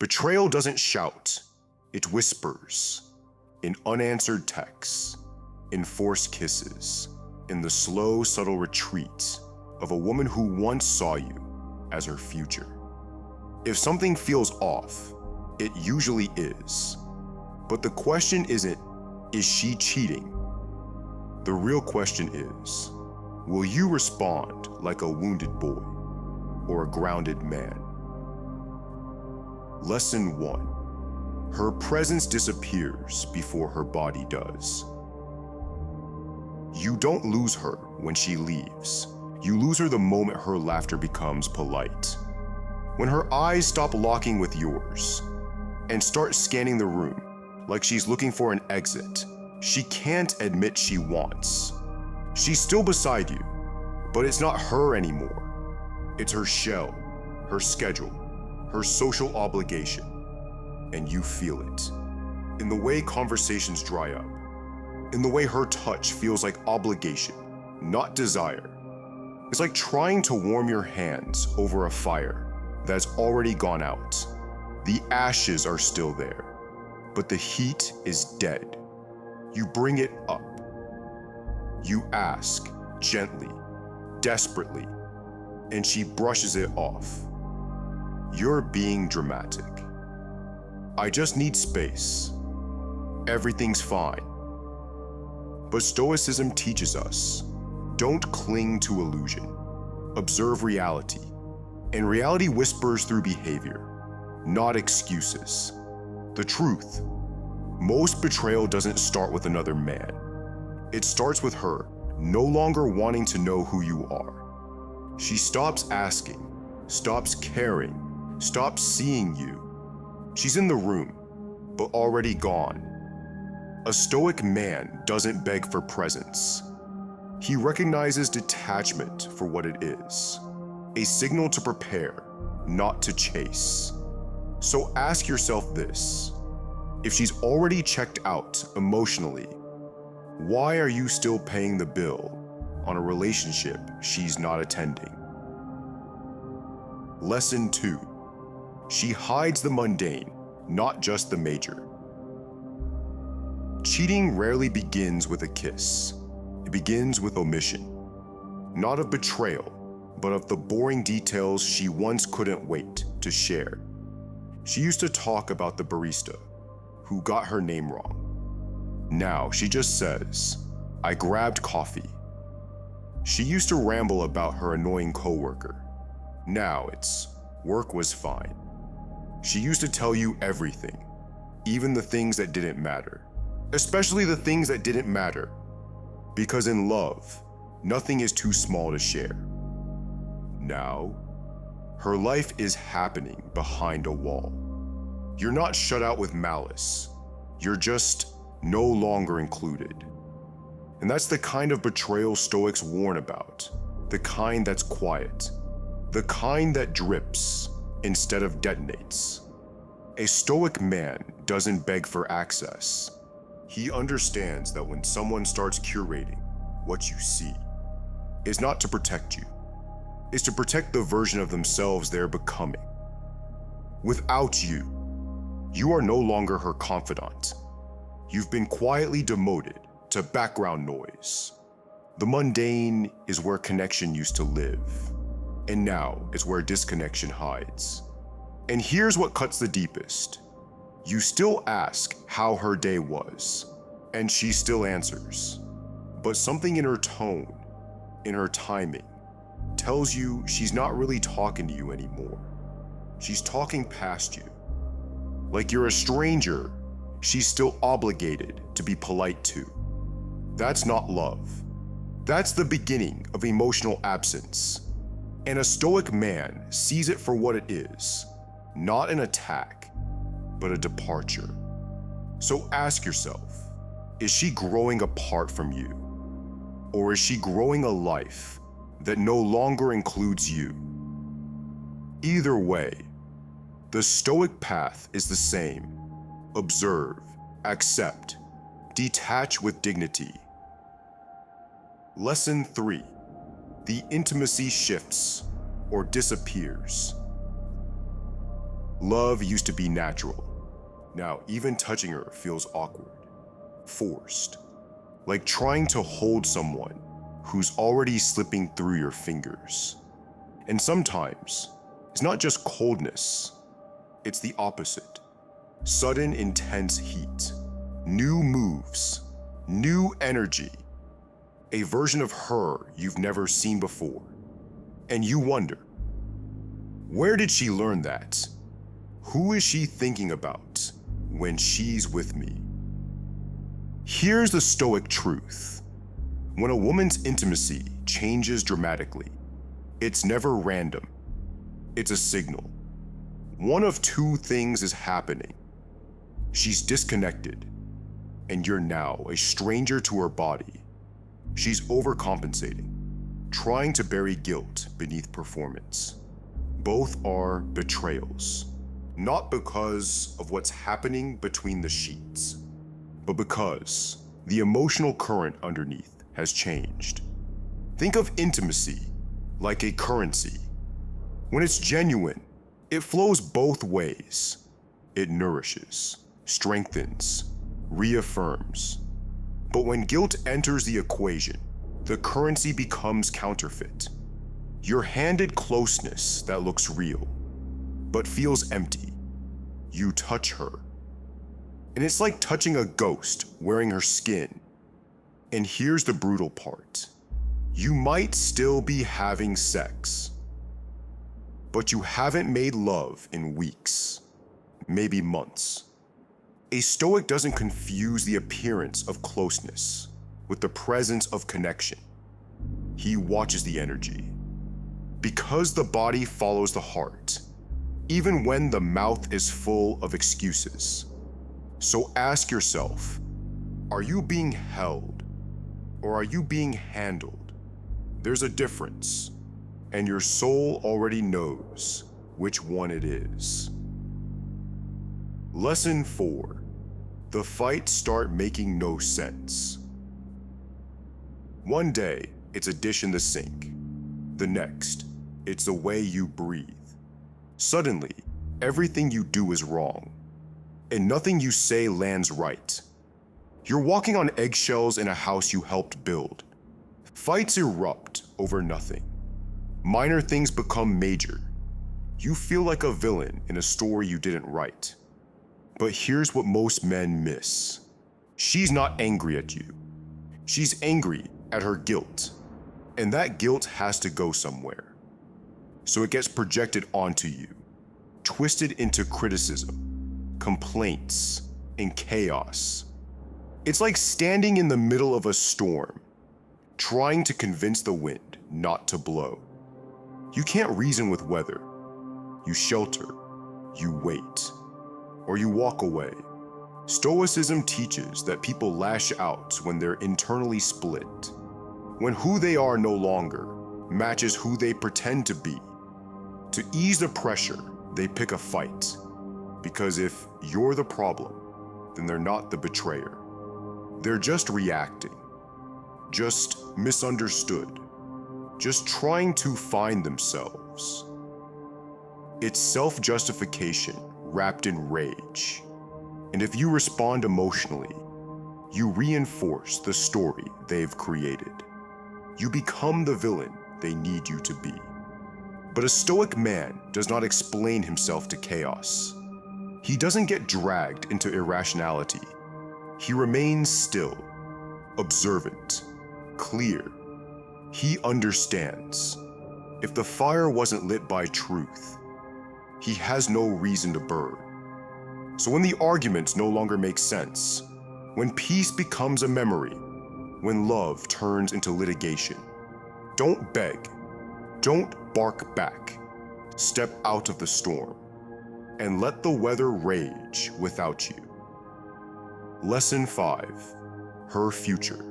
Betrayal doesn't shout, it whispers, in unanswered texts, in forced kisses, in the slow, subtle retreat of a woman who once saw you as her future. If something feels off, it usually is. But the question isn't, is she cheating? The real question is, will you respond like a wounded boy or a grounded man? Lesson 1. Her presence disappears before her body does. You don't lose her when she leaves. You lose her the moment her laughter becomes polite. When her eyes stop locking with yours and start scanning the room like she's looking for an exit she can't admit she wants. She's still beside you, but it's not her anymore. It's her shell, her schedule, her social obligation, and you feel it. In the way conversations dry up, in the way her touch feels like obligation, not desire. It's like trying to warm your hands over a fire that's already gone out. The ashes are still there, but the heat is dead. You bring it up. You ask, gently, desperately, and she brushes it off. You're being dramatic. I just need space. Everything's fine. But Stoicism teaches us, don't cling to illusion. Observe reality. And reality whispers through behavior, not excuses. The truth. Most betrayal doesn't start with another man. It starts with her no longer wanting to know who you are. She stops asking, stops caring, stops seeing you. She's in the room, but already gone. A Stoic man doesn't beg for presence. He recognizes detachment for what it is, a signal to prepare, not to chase. So ask yourself this. If she's already checked out emotionally, why are you still paying the bill on a relationship she's not attending? Lesson 2. She hides the mundane, not just the major. Cheating rarely begins with a kiss. It begins with omission. Not of betrayal, but of the boring details she once couldn't wait to share. She used to talk about the barista who got her name wrong. Now she just says, I grabbed coffee. She used to ramble about her annoying coworker. Now it's, work was fine. She used to tell you everything, even the things that didn't matter, especially the things that didn't matter. Because in love, nothing is too small to share. Now, her life is happening behind a wall. You're not shut out with malice. You're just no longer included. And that's the kind of betrayal Stoics warn about. The kind that's quiet. The kind that drips instead of detonates. A Stoic man doesn't beg for access. He understands that when someone starts curating what you see, it's not to protect you. It's to protect the version of themselves they're becoming. Without you, you are no longer her confidant. You've been quietly demoted to background noise. The mundane is where connection used to live, and now is where disconnection hides. And here's what cuts the deepest. You still ask how her day was, and she still answers. But something in her tone, in her timing, tells you she's not really talking to you anymore. She's talking past you. Like you're a stranger, she's still obligated to be polite to. That's not love. That's the beginning of emotional absence. And a Stoic man sees it for what it is, not an attack, but a departure. So ask yourself, is she growing apart from you? Or is she growing a life that no longer includes you? Either way, the Stoic path is the same. Observe, accept, detach with dignity. Lesson 3. The intimacy shifts or disappears. Love used to be natural. Now, even touching her feels awkward, forced, like trying to hold someone who's already slipping through your fingers. And sometimes, it's not just coldness, it's the opposite. Sudden, intense heat, new moves, new energy, a version of her you've never seen before. And you wonder, where did she learn that? Who is she thinking about when she's with me? Here's the Stoic truth. When a woman's intimacy changes dramatically, it's never random. It's a signal. One of two things is happening. She's disconnected, and you're now a stranger to her body. She's overcompensating, trying to bury guilt beneath performance. Both are betrayals, not because of what's happening between the sheets, but because the emotional current underneath has changed. Think of intimacy like a currency. When it's genuine, it flows both ways. It nourishes, strengthens, reaffirms. But when guilt enters the equation, the currency becomes counterfeit. You're handed closeness that looks real, but feels empty. You touch her, and it's like touching a ghost wearing her skin. And here's the brutal part. You might still be having sex, but you haven't made love in weeks, maybe months. A Stoic doesn't confuse the appearance of closeness with the presence of connection. He watches the energy. Because the body follows the heart, even when the mouth is full of excuses. So ask yourself, are you being held or are you being handled? There's a difference, and your soul already knows which one it is. Lesson 4. The fights start making no sense. One day, it's a dish in the sink. The next, it's the way you breathe. Suddenly, everything you do is wrong, and nothing you say lands right. You're walking on eggshells in a house you helped build. Fights erupt over nothing. Minor things become major. You feel like a villain in a story you didn't write. But here's what most men miss. She's not angry at you. She's angry at her guilt. And that guilt has to go somewhere. So it gets projected onto you, twisted into criticism, complaints, and chaos. It's like standing in the middle of a storm, trying to convince the wind not to blow. You can't reason with weather. You shelter, you wait, or you walk away. Stoicism teaches that people lash out when they're internally split, when who they are no longer matches who they pretend to be. To ease the pressure, they pick a fight, because if you're the problem, then they're not the betrayer. They're just reacting, just misunderstood, just trying to find themselves. It's self-justification wrapped in rage. And if you respond emotionally, you reinforce the story they've created. You become the villain they need you to be. But a Stoic man does not explain himself to chaos. He doesn't get dragged into irrationality. He remains still, observant, clear. He understands. If the fire wasn't lit by truth, he has no reason to burn. So when the arguments no longer make sense, when peace becomes a memory, when love turns into litigation, don't beg, don't bark back. Step out of the storm and let the weather rage without you. Lesson 5. Her future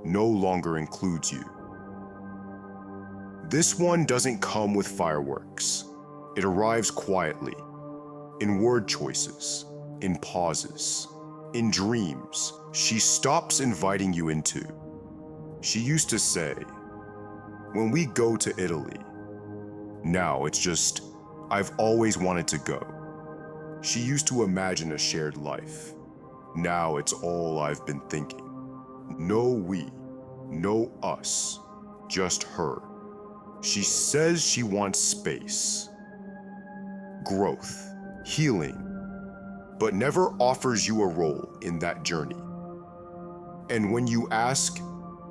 no longer includes you. This one doesn't come with fireworks. It arrives quietly, in word choices, in pauses, in dreams she stops inviting you into. She used to say, when we go to Italy. Now it's just, I've always wanted to go. She used to imagine a shared life. Now it's all I've been thinking. No we, no us, just her. She says she wants space, growth, healing, but never offers you a role in that journey. And when you ask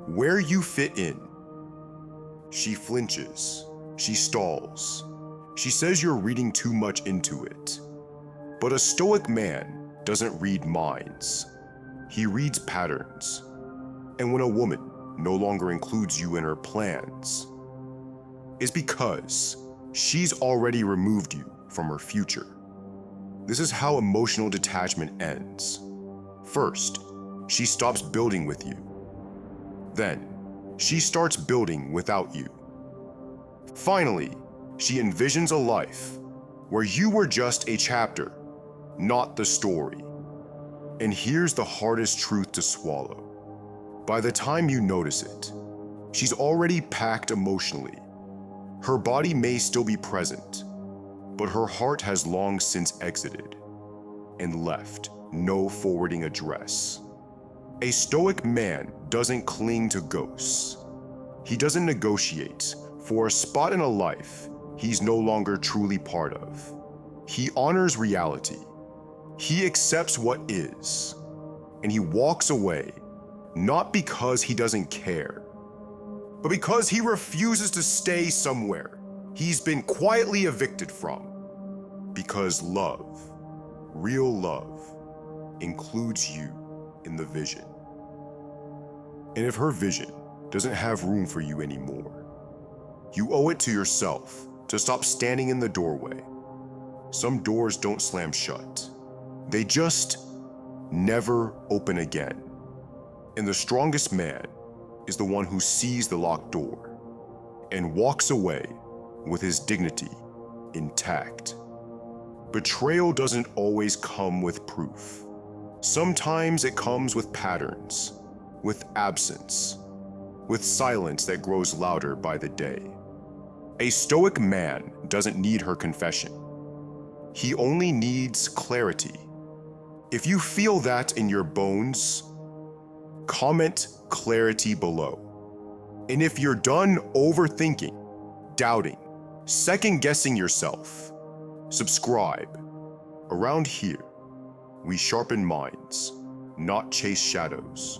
where you fit in, she flinches, she stalls. She says you're reading too much into it. But a Stoic man doesn't read minds. He reads patterns. And when a woman no longer includes you in her plans, it's because she's already removed you from her future. This is how emotional detachment ends. First, she stops building with you. Then, she starts building without you. Finally, she envisions a life where you were just a chapter, not the story. And here's the hardest truth to swallow. By the time you notice it, she's already packed emotionally. Her body may still be present, but her heart has long since exited and left no forwarding address. A Stoic man doesn't cling to ghosts. He doesn't negotiate for a spot in a life he's no longer truly part of. He honors reality. He accepts what is, and he walks away, not because he doesn't care, but because he refuses to stay somewhere he's been quietly evicted from. Because love, real love, includes you in the vision. And if her vision doesn't have room for you anymore, you owe it to yourself to stop standing in the doorway. Some doors don't slam shut. They just never open again. And the strongest man is the one who sees the locked door and walks away with his dignity intact. Betrayal doesn't always come with proof. Sometimes it comes with patterns, with absence, with silence that grows louder by the day. A Stoic man doesn't need her confession. He only needs clarity. If you feel that in your bones, comment clarity below. And if you're done overthinking, doubting, second-guessing yourself, subscribe. Around here, we sharpen minds, not chase shadows.